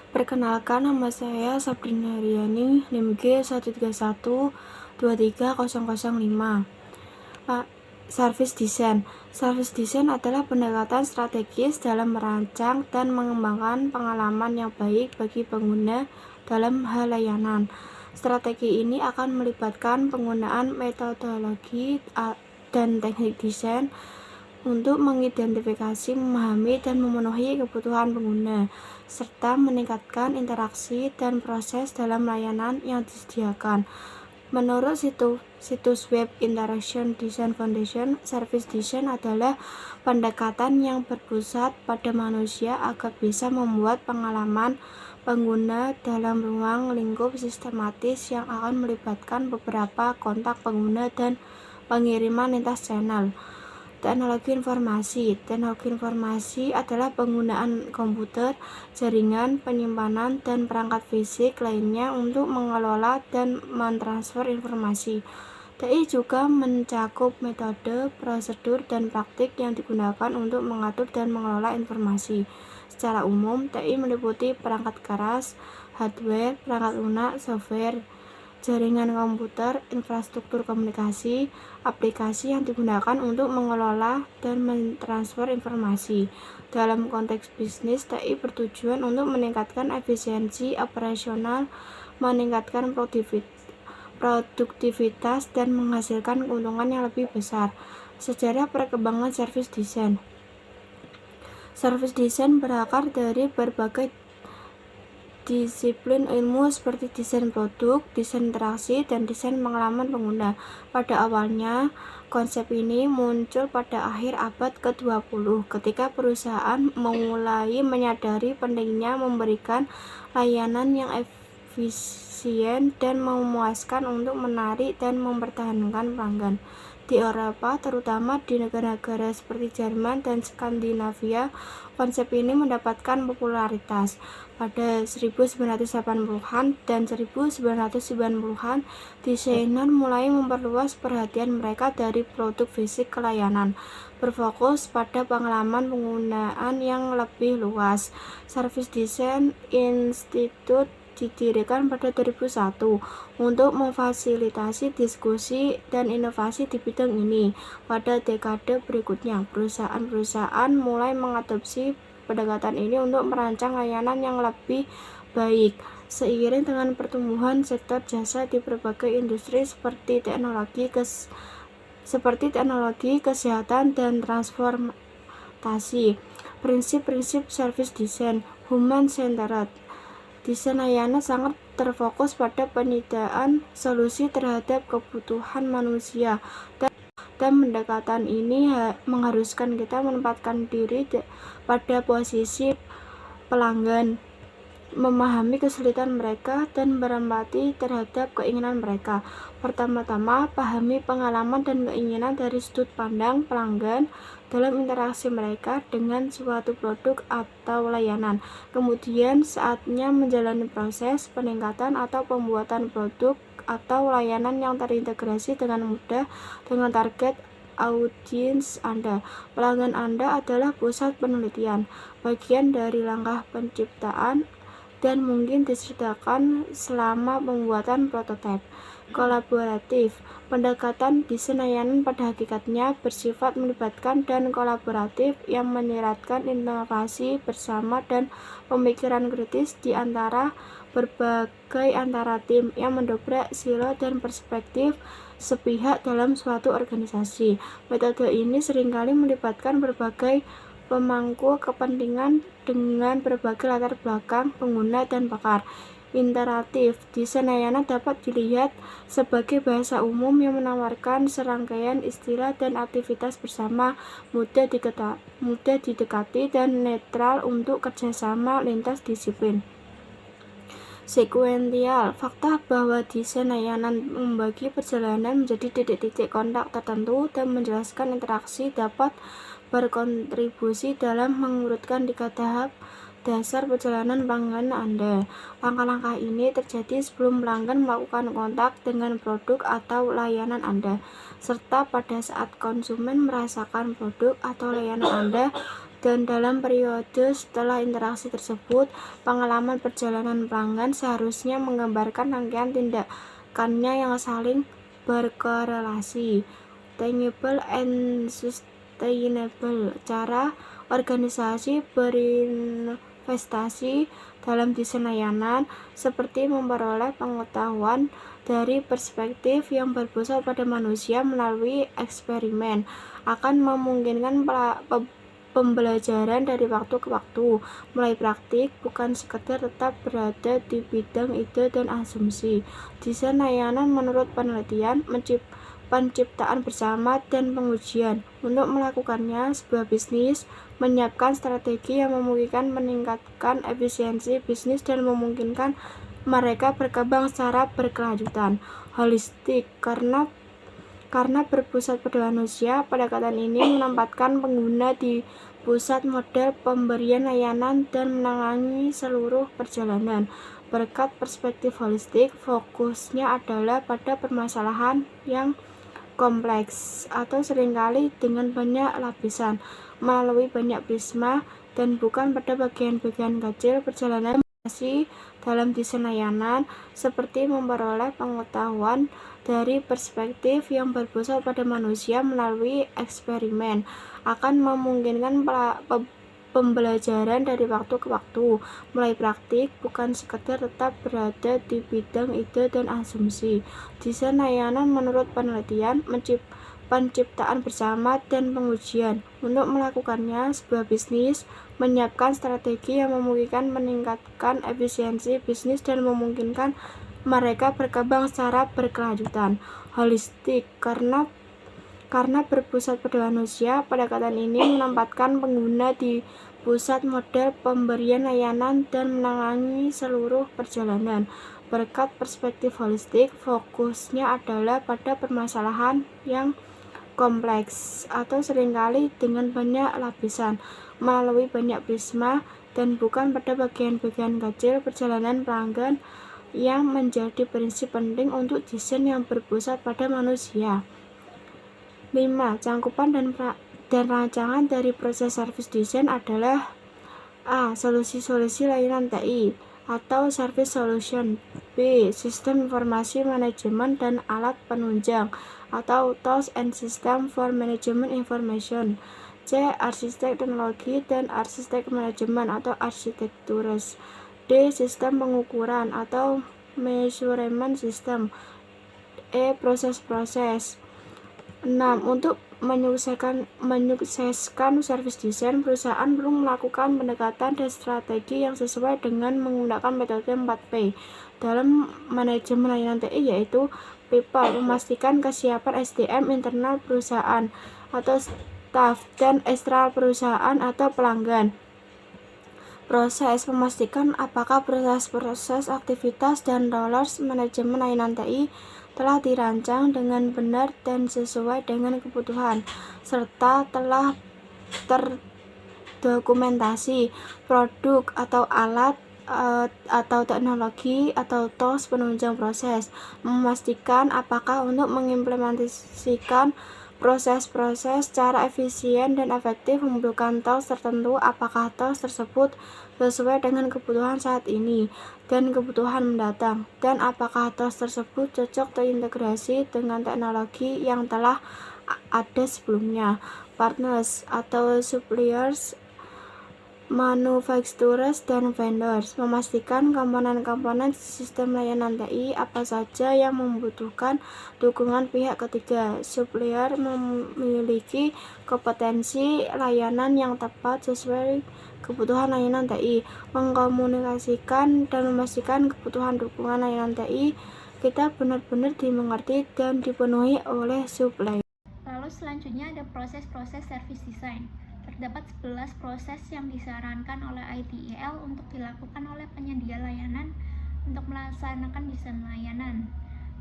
Perkenalkan, nama saya Sabrina Riani, NIM G 131230005. Service Design. Service Design adalah pendekatan strategis dalam merancang dan mengembangkan pengalaman yang baik bagi pengguna dalam hal layanan. Strategi ini akan melibatkan penggunaan metodologi dan teknik desain untuk mengidentifikasi, memahami, dan memenuhi kebutuhan pengguna, serta meningkatkan interaksi dan proses dalam layanan yang disediakan. Menurut situs web Interaction Design Foundation, Service Design adalah pendekatan yang berpusat pada manusia agar bisa membuat pengalaman pengguna dalam ruang lingkup sistematis yang akan melibatkan beberapa kontak pengguna dan pengiriman lintas channel. Teknologi informasi adalah penggunaan komputer, jaringan, penyimpanan, dan perangkat fisik lainnya untuk mengelola dan mentransfer informasi. TI juga mencakup metode, prosedur, dan praktik yang digunakan untuk mengatur dan mengelola informasi. Secara umum, TI meliputi perangkat keras, hardware, perangkat lunak, software, jaringan komputer, infrastruktur komunikasi, aplikasi yang digunakan untuk mengelola dan mentransfer informasi. Dalam konteks bisnis, TI bertujuan untuk meningkatkan efisiensi operasional, meningkatkan produktivitas, dan menghasilkan keuntungan yang lebih besar. Sejarah perkembangan service design. Service design berakar dari berbagai disiplin ilmu seperti desain produk, desain interaksi, dan desain pengalaman pengguna. Pada awalnya, konsep ini muncul pada akhir abad ke-20 ketika perusahaan mulai menyadari pentingnya memberikan layanan yang efisien dan memuaskan untuk menarik dan mempertahankan pelanggan. Di Eropa, terutama di negara-negara seperti Jerman dan Skandinavia, konsep ini mendapatkan popularitas. Pada 1980-an dan 1990-an, desainer mulai memperluas perhatian mereka dari produk fisik ke layanan, berfokus pada pengalaman penggunaan yang lebih luas. Service Design Institute didirikan pada 2001 untuk memfasilitasi diskusi dan inovasi di bidang ini. Pada dekade berikutnya, perusahaan-perusahaan mulai mengadopsi pendekatan ini untuk merancang layanan yang lebih baik. Seiring dengan pertumbuhan sektor jasa di berbagai industri seperti teknologi, kesehatan, dan transportasi. Prinsip-prinsip service design. Human-centered. Desain layanan sangat terfokus pada penyediaan solusi terhadap kebutuhan manusia, dan pendekatan ini mengharuskan kita menempatkan diri pada posisi pelanggan, memahami kesulitan mereka, dan berempati terhadap keinginan mereka. Pertama-tama, pahami pengalaman dan keinginan dari sudut pandang pelanggan dalam interaksi mereka dengan suatu produk atau layanan. Kemudian, saatnya menjalani proses peningkatan atau pembuatan produk atau layanan yang terintegrasi dengan mudah dengan target audiens Anda. Pelanggan Anda adalah pusat penelitian, bagian dari langkah penciptaan, dan mungkin disertakan selama pembuatan prototipe. Kolaboratif. Pendekatan desain layanan pada hakikatnya bersifat melibatkan dan kolaboratif yang menyeratkan inovasi bersama dan pemikiran kritis di antara berbagai antara tim yang mendobrak silo dan perspektif sepihak dalam suatu organisasi. Metode ini seringkali melibatkan berbagai pemangku kepentingan dengan berbagai latar belakang pengguna dan pakar. Interaktif. Desain layanan dapat dilihat sebagai bahasa umum yang menawarkan serangkaian istilah dan aktivitas bersama, mudah didekati, dan netral untuk kerjasama lintas disiplin. Sekuensial. Fakta bahwa desain layanan membagi perjalanan menjadi titik-titik kontak tertentu dan menjelaskan interaksi dapat berkontribusi dalam mengurutkan 3 tahap dasar perjalanan pelanggan Anda. Langkah-langkah ini terjadi sebelum pelanggan melakukan kontak dengan produk atau layanan Anda, serta pada saat konsumen merasakan produk atau layanan Anda, Dan dalam periode setelah interaksi tersebut, pengalaman perjalanan pelanggan seharusnya menggambarkan rangkaian tindakannya yang saling berkorelasi. Tangible and sustainable. Cara organisasi berinvestasi dalam desain layanan seperti memperoleh pengetahuan dari perspektif yang berpusat pada manusia melalui eksperimen akan memungkinkan pembelajaran dari waktu ke waktu, mulai praktik, bukan sekedar tetap berada di bidang ide dan asumsi. Desain layanan menurut penelitian penciptaan bersama dan pengujian. Untuk melakukannya, sebuah bisnis menyiapkan strategi yang memungkinkan meningkatkan efisiensi bisnis dan memungkinkan mereka berkembang secara berkelanjutan. Holistik, karena berpusat pada manusia, pendekatan ini menempatkan pengguna di pusat model pemberian layanan dan menangani seluruh perjalanan. Berkat perspektif holistik, fokusnya adalah pada permasalahan yang kompleks atau seringkali dengan banyak lapisan, melalui banyak prisma, dan bukan pada bagian-bagian kecil perjalanan dalam desain layanan seperti memperoleh pengetahuan dari perspektif yang berpusat pada manusia melalui eksperimen akan memungkinkan pembelajaran dari waktu ke waktu, mulai praktik, bukan sekedar tetap berada di bidang ide dan asumsi. Desain layanan menurut penelitian penciptaan bersama dan pengujian. Untuk melakukannya, sebuah bisnis menyiapkan strategi yang memungkinkan meningkatkan efisiensi bisnis dan memungkinkan mereka berkembang secara berkelanjutan. Holistik, karena berpusat pada manusia, pendekatan ini menempatkan pengguna di pusat model pemberian layanan dan menangani seluruh perjalanan. Berkat perspektif holistik, fokusnya adalah pada permasalahan yang kompleks atau seringkali dengan banyak lapisan, melalui banyak prisma, dan bukan pada bagian-bagian kecil perjalanan pelanggan yang menjadi prinsip penting untuk desain yang berpusat pada manusia. 5. Cangkupan dan rancangan dari proses service design adalah A. Solusi-solusi layanan TI atau service solution. B. Sistem informasi manajemen dan alat penunjang atau tools and system for management information. C. Arsitek teknologi dan arsitek manajemen atau architectures. D. Sistem pengukuran atau measurement system. E. Proses-proses. 6. Untuk menyukseskan service design, perusahaan perlu melakukan pendekatan dan strategi yang sesuai dengan menggunakan metode 4P dalam manajemen layanan TI, yaitu people, memastikan kesiapan SDM internal perusahaan atau staff dan eksternal perusahaan atau pelanggan. Proses, memastikan apakah proses-proses, aktivitas, dan roles manajemen layanan TI telah dirancang dengan benar dan sesuai dengan kebutuhan, serta telah terdokumentasi. Produk atau alat atau teknologi atau tools penunjang proses, memastikan apakah untuk mengimplementasikan proses-proses secara efisien dan efektif membutuhkan tools tertentu, apakah tools tersebut sesuai dengan kebutuhan saat ini dan kebutuhan mendatang, dan apakah tools tersebut cocok terintegrasi dengan teknologi yang telah ada sebelumnya. Partners atau suppliers, manufacturers, dan vendors, memastikan komponen-komponen sistem layanan TI apa saja yang membutuhkan dukungan pihak ketiga. Supplier memiliki kompetensi layanan yang tepat sesuai kebutuhan layanan TI, mengkomunikasikan dan memastikan kebutuhan dukungan layanan TI kita benar-benar dimengerti dan dipenuhi oleh supplier. Lalu selanjutnya ada proses-proses service design. Terdapat 11 proses yang disarankan oleh ITIL untuk dilakukan oleh penyedia layanan untuk melaksanakan desain layanan,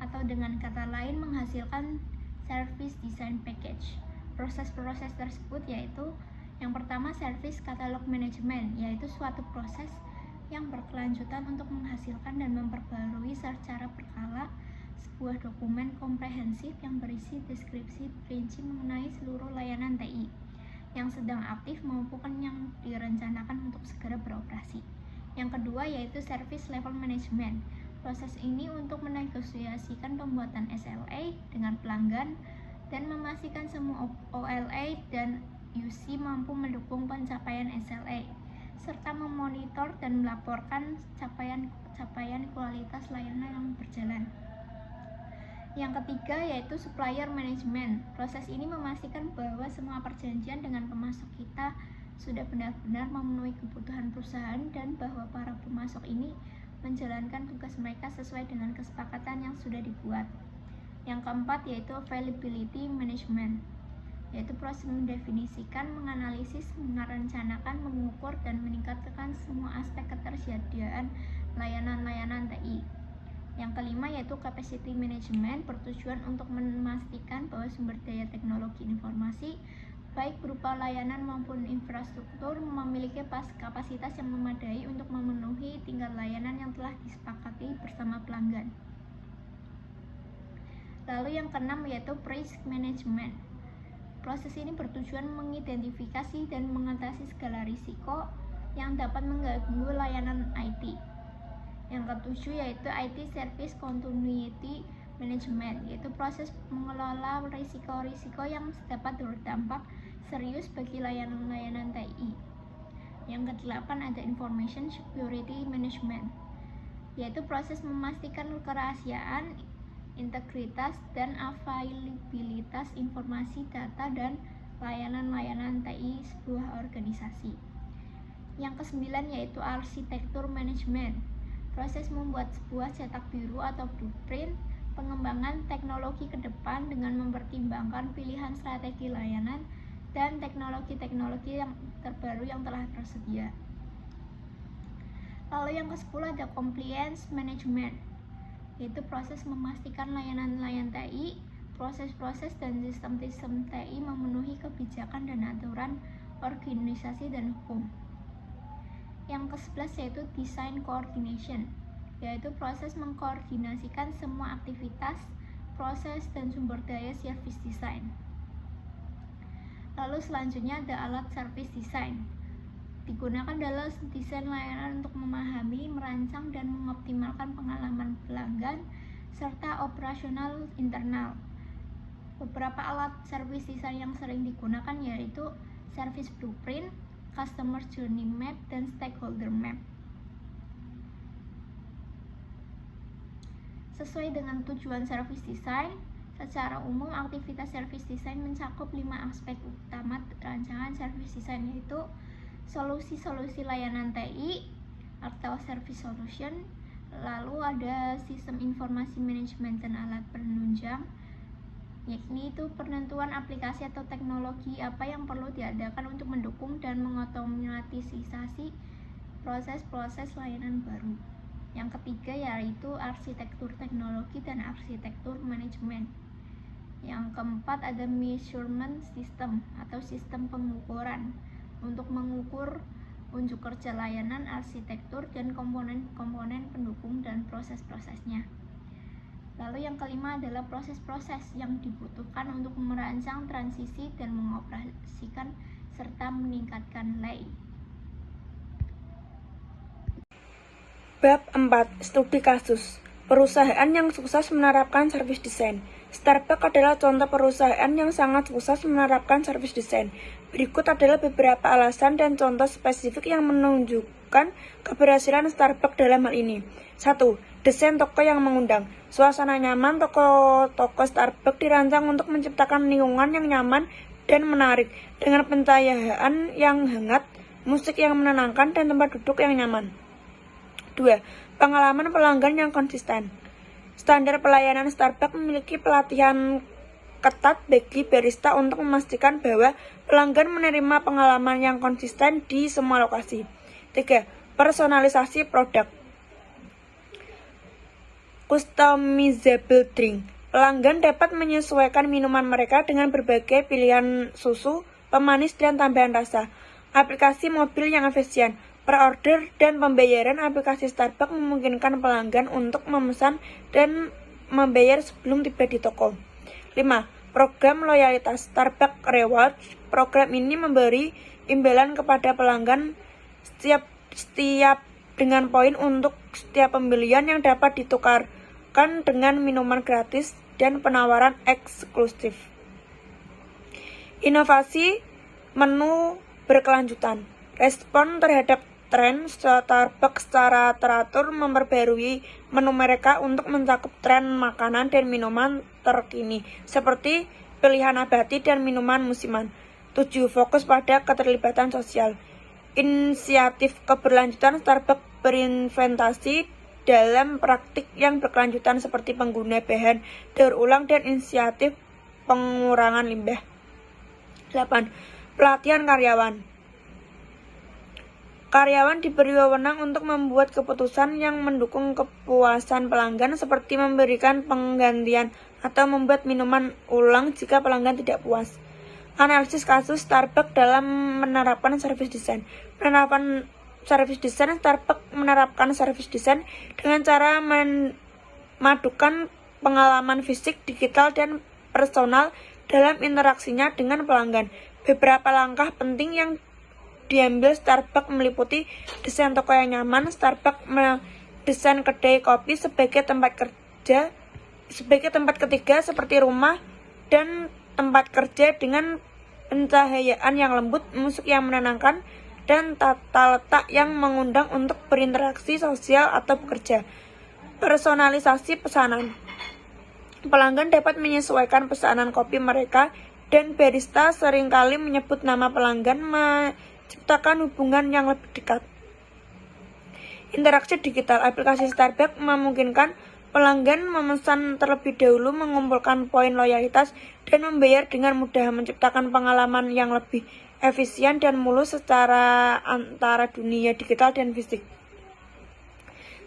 atau dengan kata lain menghasilkan service design package. Proses-proses tersebut yaitu yang pertama, service catalog management, yaitu suatu proses yang berkelanjutan untuk menghasilkan dan memperbarui secara berkala sebuah dokumen komprehensif yang berisi deskripsi rinci mengenai seluruh layanan TI. yang sedang aktif maupun yang direncanakan untuk segera beroperasi. Yang kedua yaitu Service Level Management. Proses ini untuk menegosiasikan pembuatan SLA dengan pelanggan dan memastikan semua OLA dan UC mampu mendukung pencapaian SLA, serta memonitor dan melaporkan capaian kualitas layanan yang berjalan. Yang ketiga yaitu Supplier Management. Proses ini memastikan bahwa semua perjanjian dengan pemasok kita sudah benar-benar memenuhi kebutuhan perusahaan dan bahwa para pemasok ini menjalankan tugas mereka sesuai dengan kesepakatan yang sudah dibuat. Yang keempat yaitu Availability Management, yaitu proses mendefinisikan, menganalisis, merencanakan, mengukur, dan meningkatkan semua aspek ketersediaan layanan-layanan TI. Yang kelima yaitu Capacity Management, bertujuan untuk memastikan bahwa sumber daya teknologi informasi, baik berupa layanan maupun infrastruktur, memiliki kapasitas yang memadai untuk memenuhi tingkat layanan yang telah disepakati bersama pelanggan. Lalu yang keenam yaitu Risk Management. Proses ini bertujuan mengidentifikasi dan mengatasi segala risiko yang dapat mengganggu layanan IT. Yang ketujuh yaitu IT Service Continuity Management, yaitu proses mengelola risiko-risiko yang dapat berdampak serius bagi layanan-layanan TI. Yang kedelapan ada Information Security Management, yaitu proses memastikan kerahasiaan, integritas, dan availabilitas informasi data dan layanan-layanan TI sebuah organisasi. Yang kesembilan yaitu Arsitektur Management, proses membuat sebuah cetak biru atau blueprint pengembangan teknologi ke depan dengan mempertimbangkan pilihan strategi layanan dan teknologi-teknologi yang terbaru yang telah tersedia. Lalu yang ke-10 ada Compliance Management, yaitu proses memastikan layanan-layanan TI, proses-proses dan sistem-sistem TI memenuhi kebijakan dan aturan organisasi dan hukum. Yang ke-11 yaitu Design Coordination, yaitu proses mengkoordinasikan semua aktivitas, proses, dan sumber daya service design. Lalu selanjutnya ada alat service design. Digunakan dalam desain layanan untuk memahami, merancang, dan mengoptimalkan pengalaman pelanggan serta operasional internal. Beberapa alat service design yang sering digunakan yaitu Service Blueprint, Customer Journey Map, dan Stakeholder Map. Sesuai dengan tujuan service design, secara umum aktivitas service design mencakup 5 aspek utama rancangan service design, yaitu solusi-solusi layanan TI atau service solution, lalu ada sistem informasi manajemen dan alat penunjang, yakni itu penentuan aplikasi atau teknologi apa yang perlu diadakan untuk mendukung dan mengotomatisasi proses-proses layanan baru. Yang ketiga yaitu arsitektur teknologi dan arsitektur manajemen. Yang keempat ada measurement system atau sistem pengukuran untuk mengukur unjuk kerja layanan, arsitektur, dan komponen-komponen pendukung dan proses-prosesnya. Lalu yang kelima adalah proses-proses yang dibutuhkan untuk merancang transisi dan mengoperasikan serta meningkatkan lay. Bab 4. Studi kasus. Perusahaan yang sukses menerapkan service design. Starbucks adalah contoh perusahaan yang sangat sukses menerapkan service design. Berikut adalah beberapa alasan dan contoh spesifik yang menunjukkan keberhasilan Starbucks dalam hal ini. 1. Desain toko yang mengundang. Suasana nyaman. Toko Starbucks dirancang untuk menciptakan lingkungan yang nyaman dan menarik dengan pencahayaan yang hangat, musik yang menenangkan, dan tempat duduk yang nyaman. 2. Pengalaman pelanggan yang konsisten. Standar pelayanan Starbucks memiliki pelatihan ketat bagi barista untuk memastikan bahwa pelanggan menerima pengalaman yang konsisten di semua lokasi. 3. Personalisasi produk. Customizable drink. Pelanggan dapat menyesuaikan minuman mereka dengan berbagai pilihan susu, pemanis, dan tambahan rasa. Aplikasi mobil yang efisien. Per-order dan pembayaran aplikasi Starbucks memungkinkan pelanggan untuk memesan dan membayar sebelum tiba di toko. 5. Program loyalitas Starbucks Rewards. Program ini memberi imbalan kepada pelanggan setiap dengan poin untuk setiap pembelian yang dapat ditukarkan dengan minuman gratis dan penawaran eksklusif. Inovasi menu berkelanjutan. Respon terhadap tren, Starbucks secara teratur memperbarui menu mereka untuk mencakup tren makanan dan minuman terkini, seperti pilihan nabati dan minuman musiman. 7. Fokus pada keterlibatan sosial. Inisiatif keberlanjutan Starbucks berinvestasi dalam praktik yang berkelanjutan seperti pengguna bahan daur ulang dan inisiatif pengurangan limbah. 8. Pelatihan karyawan. Karyawan diberi wewenang untuk membuat keputusan yang mendukung kepuasan pelanggan, seperti memberikan penggantian atau membuat minuman ulang jika pelanggan tidak puas. Analisis kasus Starbucks dalam menerapkan service design. Starbucks menerapkan service design dengan cara memadukan pengalaman fisik, digital, dan personal dalam interaksinya dengan pelanggan. Beberapa langkah penting yang diambil Starbucks meliputi desain toko yang nyaman. Starbucks mendesain kedai kopi sebagai tempat ketiga seperti rumah dan tempat kerja dengan pencahayaan yang lembut, musik yang menenangkan, dan tata letak yang mengundang untuk berinteraksi sosial atau bekerja. Personalisasi pesanan. Pelanggan dapat menyesuaikan pesanan kopi mereka, dan barista seringkali menyebut nama pelanggan, menciptakan hubungan yang lebih dekat. Interaksi digital. Aplikasi Starbucks memungkinkan pelanggan memesan terlebih dahulu, mengumpulkan poin loyalitas, dan membayar dengan mudah, menciptakan pengalaman yang lebih efisien dan mulus secara antara dunia digital dan fisik.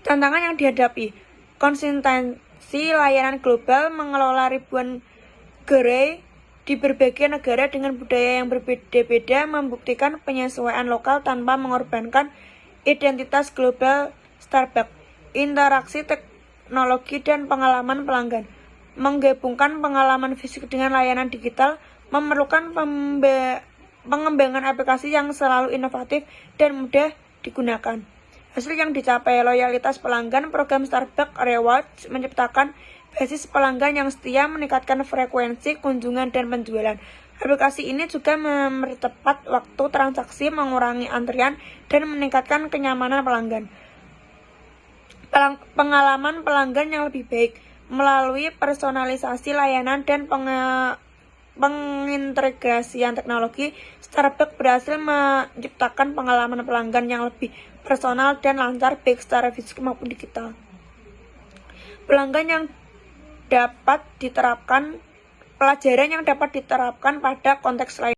Tantangan yang dihadapi. Konsistensi layanan global, mengelola ribuan gerai di berbagai negara dengan budaya yang berbeda-beda, membuktikan penyesuaian lokal tanpa mengorbankan identitas global Starbucks. Interaksi teknologi dan pengalaman pelanggan. Menggabungkan pengalaman fisik dengan layanan digital memerlukan pengembangan aplikasi yang selalu inovatif dan mudah digunakan. Hasil yang dicapai. Loyalitas pelanggan. Program Starbucks Rewards menciptakan basis pelanggan yang setia, meningkatkan frekuensi kunjungan dan penjualan. Aplikasi ini juga mempercepat waktu transaksi, mengurangi antrian, dan meningkatkan kenyamanan pelanggan. Pengalaman pelanggan yang lebih baik. Melalui personalisasi layanan dan pengintegrasian teknologi, Starbucks berhasil menciptakan pengalaman pelanggan yang lebih personal dan lancar, baik secara fisik maupun digital. Pelajaran yang dapat diterapkan pada konteks lain.